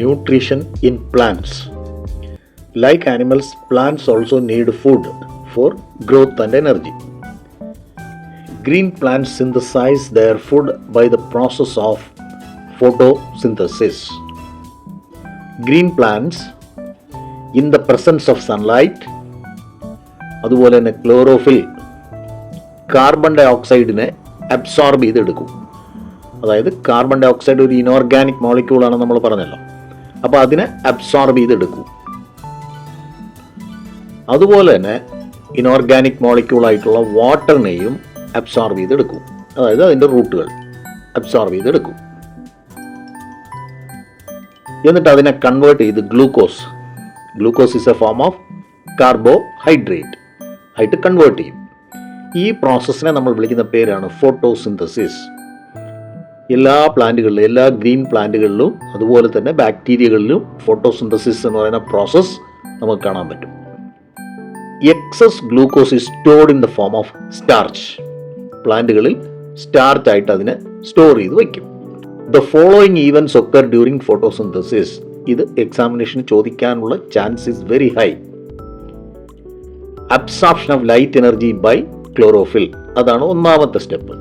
Nutrition in plants. Like animals, plants also need food for growth and energy. Green plants synthesize their food by the process of photosynthesis. Green plants, in the presence of sunlight, അതുപോലെ തന്നെ chlorophyll carbon ഡൈ ഓക്സൈഡിനെ absorb ചെയ്തെടുക്കും. അതായത് carbon dye oxide ഒരു inorganic മോളിക്യൂളാണ് നമ്മൾ പറഞ്ഞല്ലോ. അപ്പോൾ അതിനെ അബ്സോർബ് ചെയ്തെടുക്കും. അതുപോലെ തന്നെ ഇനോർഗാനിക് മോളിക്യൂളായിട്ടുള്ള വാട്ടറിനെയും അബ്സോർബ് ചെയ്തെടുക്കും. അതായത് അതിൻ്റെ റൂട്ടുകൾ അബ്സോർബ് ചെയ്തെടുക്കും. എന്നിട്ട് അതിനെ കൺവേർട്ട് ചെയ്ത് glucose is A form of carbohydrate ആയിട്ട് കൺവേർട്ട് ചെയ്യും. ഈ പ്രോസസ്സിനെ നമ്മൾ വിളിക്കുന്ന പേരാണ് ഫോട്ടോസിന്തസിസ്. എല്ലാ പ്ലാന്റുകളിലും, എല്ലാ ഗ്രീൻ പ്ലാന്റുകളിലും അതുപോലെ തന്നെ ബാക്ടീരിയകളിലും ഫോട്ടോസിന്തസിസ് എന്ന് പറയുന്ന പ്രോസസ്സ് നമുക്ക് കാണാൻ പറ്റും. Excess glucose is stored in the form of starch. പ്ലാന്റുകളിൽ സ്റ്റാർച്ച് ആയിട്ട് അതിനെ സ്റ്റോർ ചെയ്ത് വയ്ക്കും. The following events occur during photosynthesis. ഇത് എക്സാമിനേഷന് ചോദിക്കാനുള്ള chance is very high. Absorption of light energy by chlorophyll, അതാണ് ഒന്നാമത്തെ step.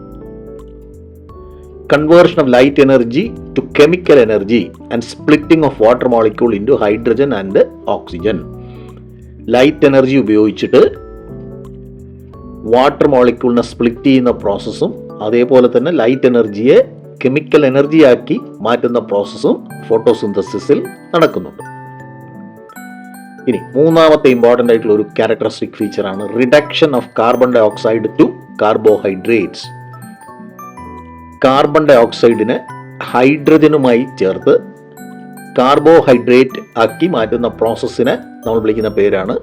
Conversion of light energy to chemical energy and splitting of water molecule into hydrogen and oxygen. Light energy ഉപയോഗിച്ചിട്ട് water മോളിക്യൂളിനെ split ചെയ്യുന്ന പ്രോസസ്സും അതേപോലെ തന്നെ light എനർജിയെ chemical എനർജിയാക്കി മാറ്റുന്ന പ്രോസസ്സും ഫോട്ടോസിന്തസിസിൽ നടക്കുന്നുണ്ട്. ഇനി മൂന്നാമത്തെ ഇമ്പോർട്ടൻ്റ് ആയിട്ടുള്ള ഒരു ക്യാരക്ടറിസ്റ്റിക് ഫീച്ചറാണ് reduction of carbon dioxide to carbohydrates. Carbon ഡൈ ഓക്സൈഡിനെ ഹൈഡ്രജനുമായി ചേർത്ത് കാർബോഹൈഡ്രേറ്റ് ആക്കി മാറ്റുന്ന പ്രോസസ്സിനെ നമ്മൾ വിളിക്കുന്ന പേരാണ്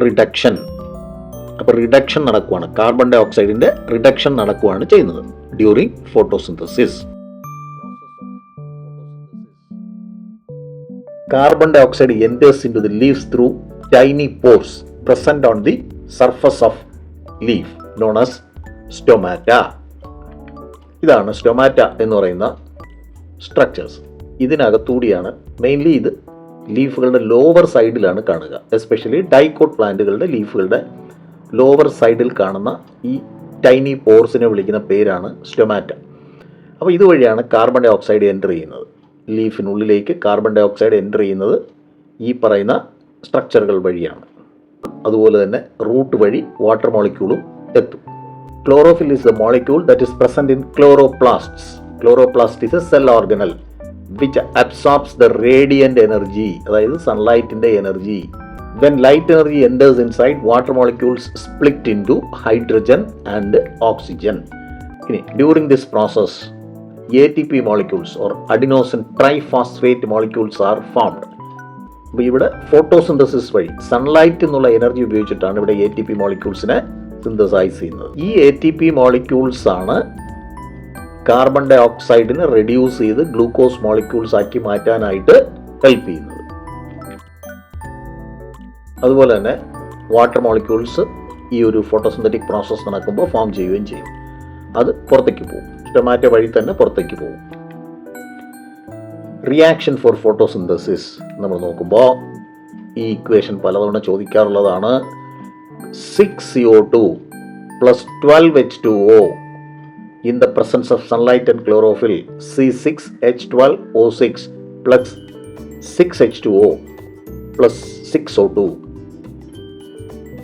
റിഡക്ഷൻ. അപ്പോൾ റിഡക്ഷൻ നടക്കുവാണ്, കാർബൺ ഡൈ ഓക്സൈഡിൻ്റെ റിഡക്ഷൻ നടക്കുവാണ് ചെയ്യുന്നത് during photosynthesis. Carbon dioxide enters into the leaves through tiny pores present on the surface of leaf known as stomata. ഇതാണ് സ്റ്റൊമാറ്റ എന്ന് പറയുന്ന സ്ട്രക്ചേഴ്സ്. ഇതിനകത്തൂടിയാണ് മെയിൻലി ഇത് ലീഫുകളുടെ ലോവർ സൈഡിലാണ് കാണുക. എസ്പെഷ്യലി ഡൈക്കോട്ട് പ്ലാന്റുകളുടെ ലീഫുകളുടെ ലോവർ സൈഡിൽ കാണുന്ന ഈ ടൈനി പോർസിനെ വിളിക്കുന്ന പേരാണ് സ്റ്റൊമാറ്റ. അപ്പോൾ ഇതുവഴിയാണ് കാർബൺ ഡൈ ഓക്സൈഡ് എൻ്റർ ചെയ്യുന്നത്. ലീഫിനുള്ളിലേക്ക് കാർബൺ ഡൈ ഓക്സൈഡ് എൻ്റർ ചെയ്യുന്നത് ഈ പറയുന്ന സ്ട്രക്ചറുകൾ വഴിയാണ്. അതുപോലെ തന്നെ റൂട്ട് വഴി വാട്ടർ മോളിക്യൂളും എത്തും. Chlorophyll is the molecule that is present in chloroplasts. Chloroplast is a cell organelle which absorbs the radiant energy, അതായത് സൺലൈറ്റിൻ്റെ energy. When light energy enters inside, water molecules split in to hydrogen and oxygen. ഇനി during this process ATP molecules or adenosine triphosphate molecules are formed. അപ്പോൾ ഇവിടെ photosynthesis വഴി sunlight എന്നുള്ള energy ഉപയോഗിച്ചിട്ടാണ് ഇവിടെ ATP മോളിക്യൂൾസിനെ synthesise ചെയ്യുന്നത്. ഈ ATP മോളിക്യൂൾസ് ആണ് കാർബൺ ഡൈ ഓക്സൈഡിനെ റെഡ്യൂസ് ചെയ്ത് ഗ്ലൂക്കോസ് മോളിക്യൂൾസ് ആക്കി മാറ്റാനായിട്ട് ഹെൽപ്പ് ചെയ്യുന്നത്. അതുപോലെ തന്നെ വാട്ടർ മോളിക്യൂൾസ് ഈ ഒരു ഫോട്ടോസിന്തറ്റിക് പ്രോസസ്സ് നടക്കുമ്പോൾ ഫോം ചെയ്യുകയും ചെയ്യും. അത് പുറത്തേക്ക് പോകും, സ്റ്റൊമാറ്റ വഴി തന്നെ പുറത്തേക്ക് പോകും. റിയാക്ഷൻ ഫോർ ഫോട്ടോസിന്തസിസ് നമ്മൾ നോക്കുമ്പോൾ ഈ ഇക്വേഷൻ പലതവണ ചോദിക്കാറുള്ളതാണ്. 6CO2 plus 12H2O in the presence of sunlight and chlorophyll, C6H12O6 plus 6H2O plus 6O2.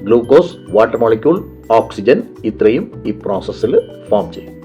Glucose, water molecule, oxygen, ഇത്രയും ഈ പ്രോസസ്സിൽ ഫോം ചെയ്യും.